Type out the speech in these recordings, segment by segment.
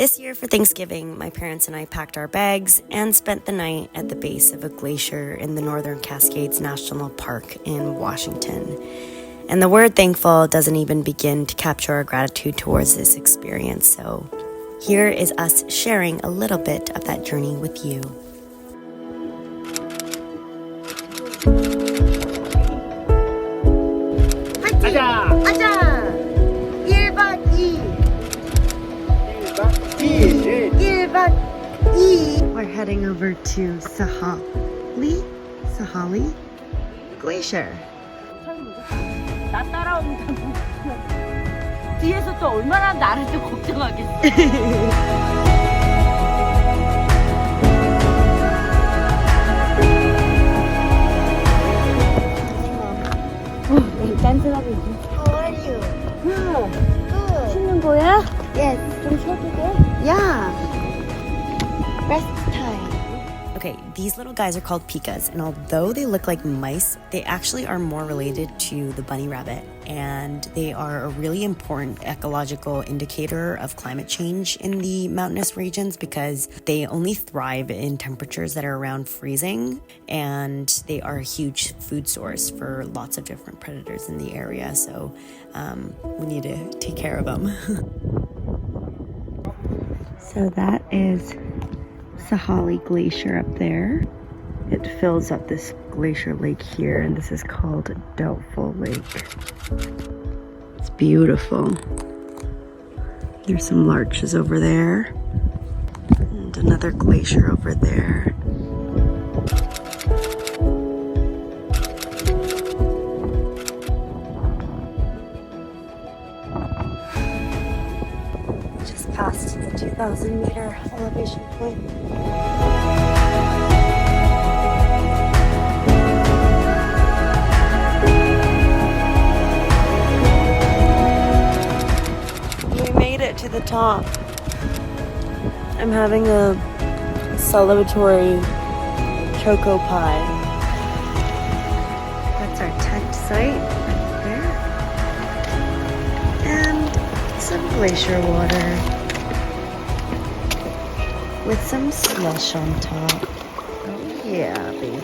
This year for Thanksgiving, my parents and I packed our bags and spent the night at the base of a glacier in the Northern Cascades National Park in Washington. And the word thankful doesn't even begin to capture our gratitude towards this experience. So here is us sharing a little bit of that journey with you. We're heading over to Sahale Glacier. 나 따라온다고 뒤에서 또 얼마나 나를 또 걱정하겠어. 딴스럽게. How are you? Good. 쉬는 거야? Yes. 좀 쉬어도 돼? Yeah. Rest time. Okay, these little guys are called pikas, and although they look like mice, they actually are more related to the bunny rabbit, and they are a really important ecological indicator of climate change in the mountainous regions because they only thrive in temperatures that are around freezing, and they are a huge food source for lots of different predators in the area, so we need to take care of them. So that is Sahale Glacier up there. It fills up this glacier lake here, and this is called Doubtful Lake. It's beautiful. There's some larches over there, and another glacier over there. Just past the 2,000-meter elevation point. To the top. I'm having a celebratory choco pie. That's our tent site right there. And some glacier water with some slush on top. Oh yeah, baby.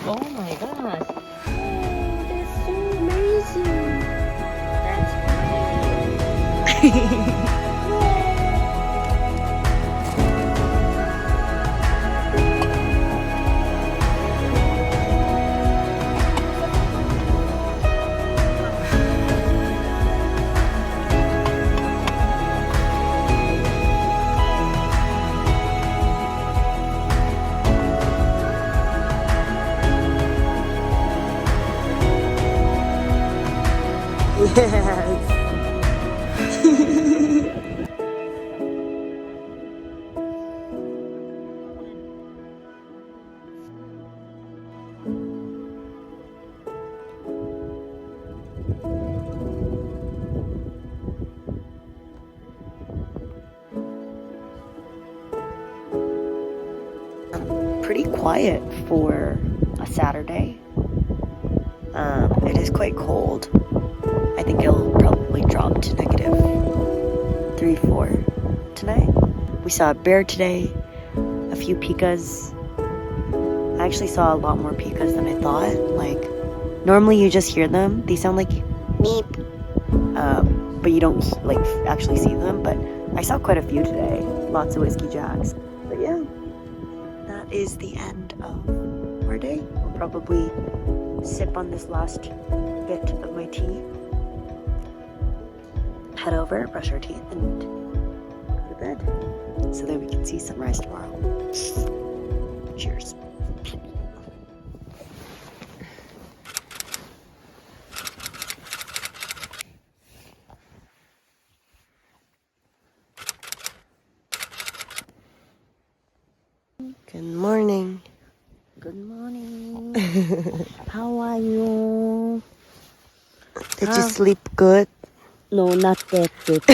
Oh my gosh. Oh, that's so amazing. That's great. Yes. Pretty quiet for a Saturday. It is quite cold. I think it'll probably drop to -3, -4 tonight. We saw a bear today, a few pikas. I actually saw a lot more pikas than I thought. Like, normally you just hear them. They sound like meep, but you don't like actually see them. But I saw quite a few today. Lots of whiskey jacks. But yeah, that is the end of our day. We'll probably sip on this last bit of my tea. head over, brush our teeth, and go to bed so that we can see sunrise tomorrow. Cheers. Good morning. Good morning. How are you? Did you sleep good? No, not that good.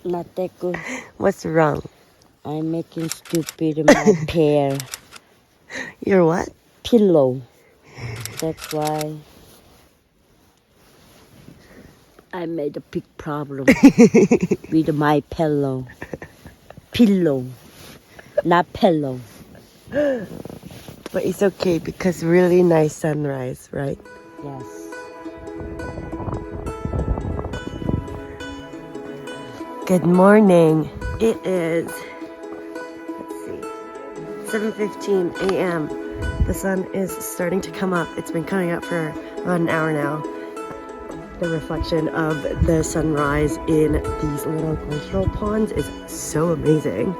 Not that good. What's wrong? I'm making stupid in my pair You're what? pillow. That's why I made a big problem with my pillow. Pillow, not pillow. But it's okay because really nice sunrise, right? Yes. Good morning. It is, let's see, 7:15 a.m. The sun is starting to come up. It's been coming up for about an hour now. The reflection of the sunrise in these little glacial ponds is so amazing.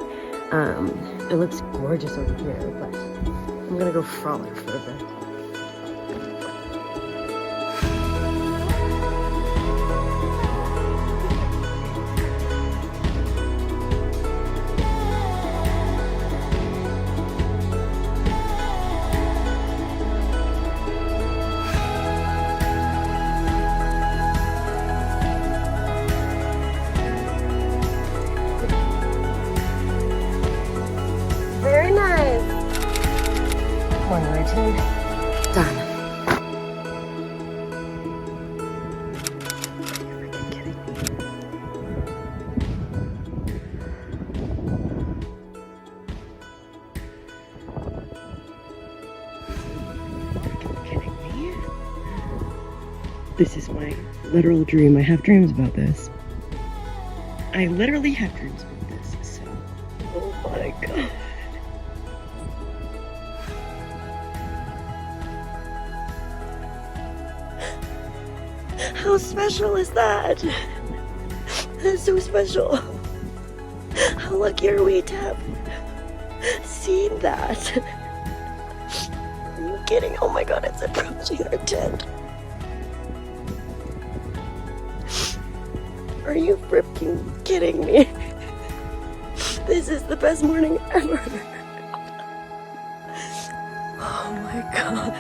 It looks gorgeous over here, but I'm gonna go frolic for a bit. Very nice. Morning routine done. Freaking kidding me. Freaking kidding me. This is my literal dream. I have dreams about this. I literally have dreams about this. So, oh my god. How special is that? That's so special. How lucky are we to have seen that? Are you kidding? Oh my god, it's approaching our tent. Are you freaking kidding me? This is the best morning ever. Oh my god.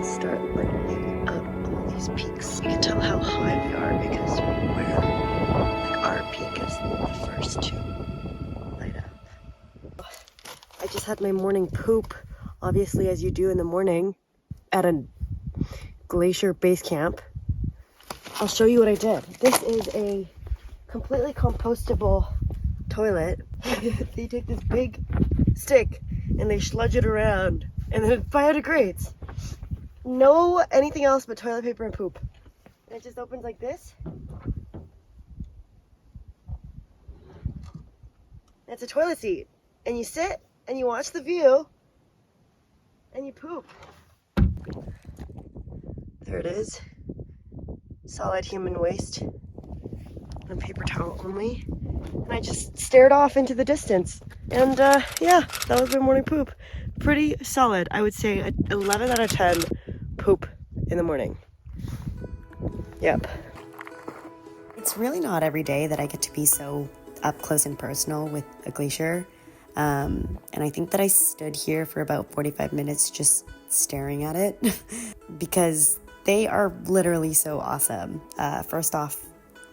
Start lightening up all these peaks. You can tell how high we are because our peak is the first to light up. I just had my morning poop, obviously as you do in the morning, at a Glacier Basecamp. I'll show you what I did. This is a completely compostable toilet. They take this big stick and they sludge it around and then it biodegrades. No anything else but toilet paper and poop. And it just opens like this. It's a toilet seat. And you sit and you watch the view and you poop. There it is. Solid human waste. And paper towel only. And I just stared off into the distance. And yeah, that was my morning poop. Pretty solid. I would say 11 out of 10 poop in the morning. Yep. It's really not every day that I get to be so up close and personal with a glacier. And I think that I stood here for about 45 minutes just staring at it because they are literally so awesome. First off,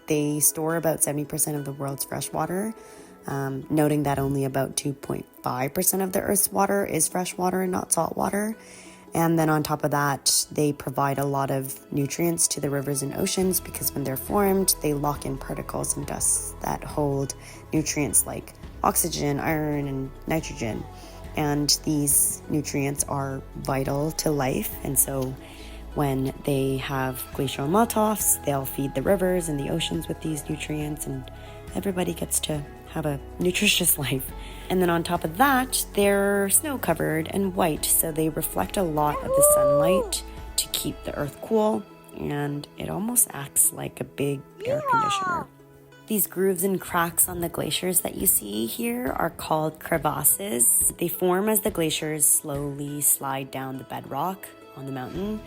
they store about 70% of the world's fresh water, noting that only about 2.5% of the Earth's water is fresh water and not salt water. And then on top of that, they provide a lot of nutrients to the rivers and oceans because when they're formed, they lock in particles and dust that hold nutrients like oxygen, iron, and nitrogen. And these nutrients are vital to life. And so when they have glacial melt-offs, they'll feed the rivers and the oceans with these nutrients, and everybody gets to have a nutritious life. And then on top of that, they're snow-covered and white, so they reflect a lot of the sunlight to keep the earth cool, and it almost acts like a big air conditioner. These grooves and cracks on the glaciers that you see here are called crevasses. They form as the glaciers slowly slide down the bedrock on the mountain,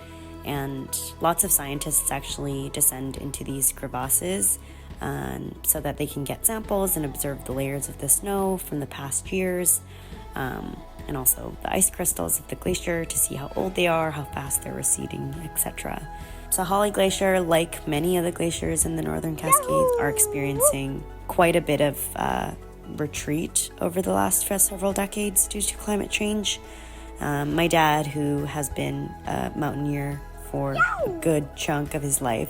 and lots of scientists actually descend into these crevasses so that they can get samples and observe the layers of the snow from the past years, and also the ice crystals of the glacier to see how old they are, how fast they're receding, etc. Sahale Glacier, like many of the glaciers in the Northern Cascades, are experiencing quite a bit of retreat over the last several decades due to climate change. My dad, who has been a mountaineer for a good chunk of his life,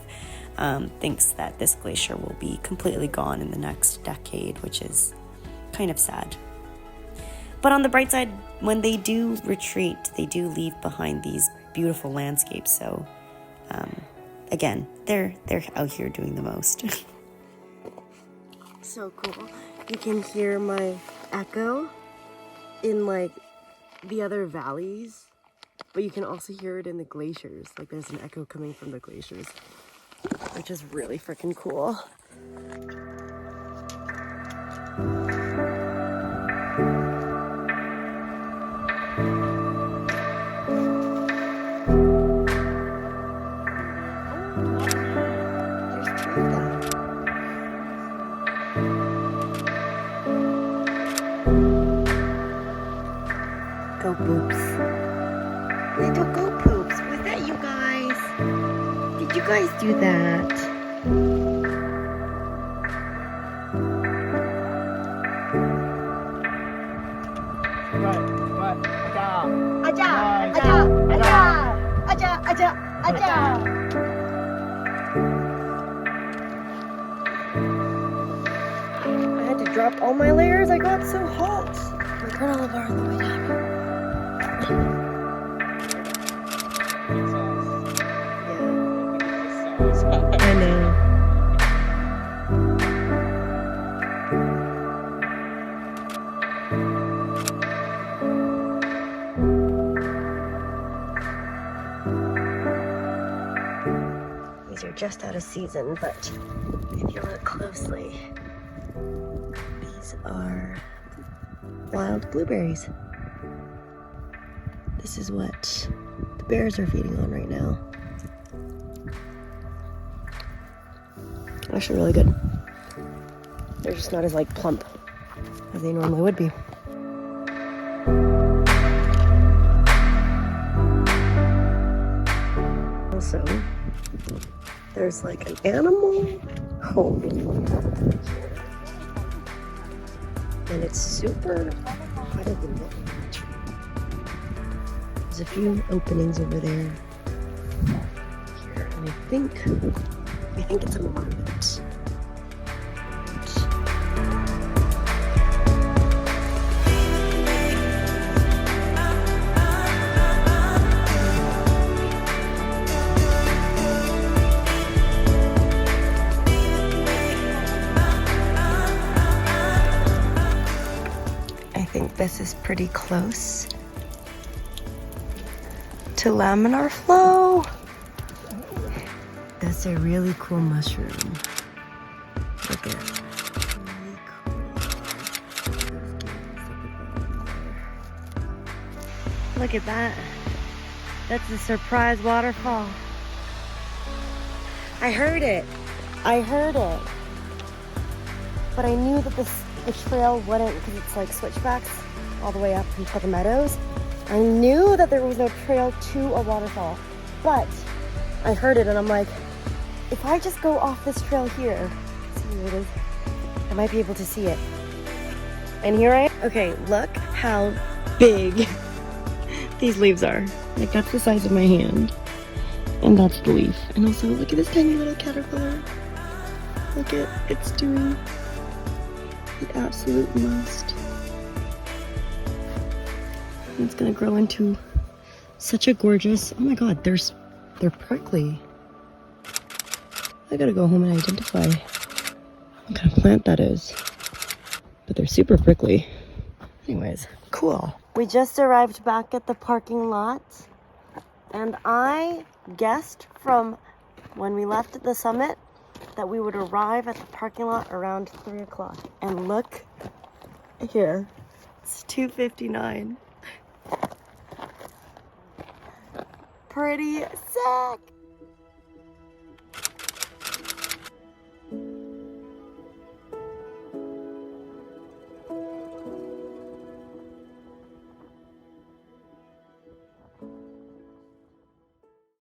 thinks that this glacier will be completely gone in the next decade, which is kind of sad. But on the bright side, when they do retreat, they do leave behind these beautiful landscapes. So again, they're out here doing the most. So cool. You can hear my echo in like the other valleys, but you can also hear it in the glaciers. Like there's an echo coming from the glaciers, which is really freaking cool. Go poops. Little go poops. Was that you guys? Did you guys do that? Aja! Aja! Aja! Aja! Aja! Aja! I had to drop all my layers. I got so hot. My granola bar on the way down. I know. These are just out of season, but if you look closely, these are wild blueberries. This is what the bears are feeding on right now. Actually really good. They're just not as like plump as they normally would be. Also, there's like an animal home here. And it's super out of the middle of the tree. There's a few openings over there. Here, and I think it's a marmot. I think this is pretty close to laminar flow. That's a really cool mushroom. Look at it. Really cool. Look at that. That's a surprise waterfall. I heard it. But I knew that the trail wouldn't, because it's like switchbacks all the way up into the meadows. I knew that there was no trail to a waterfall, but I heard it and I'm like, if I just go off this trail here, see where it is, I might be able to see it. And here I am. Okay, look how big these leaves are. Like that's the size of my hand. And that's the leaf. And also look at this tiny little caterpillar. Look at it's doing the absolute most. And it's gonna grow into such a gorgeous, oh my god, they're prickly. I gotta go home and identify what kind of plant that is. But they're super prickly. Anyways, cool. We just arrived back at the parking lot And I guessed from when we left the summit that we would arrive at the parking lot around 3 o'clock. And look here, it's 2:59. Pretty sick.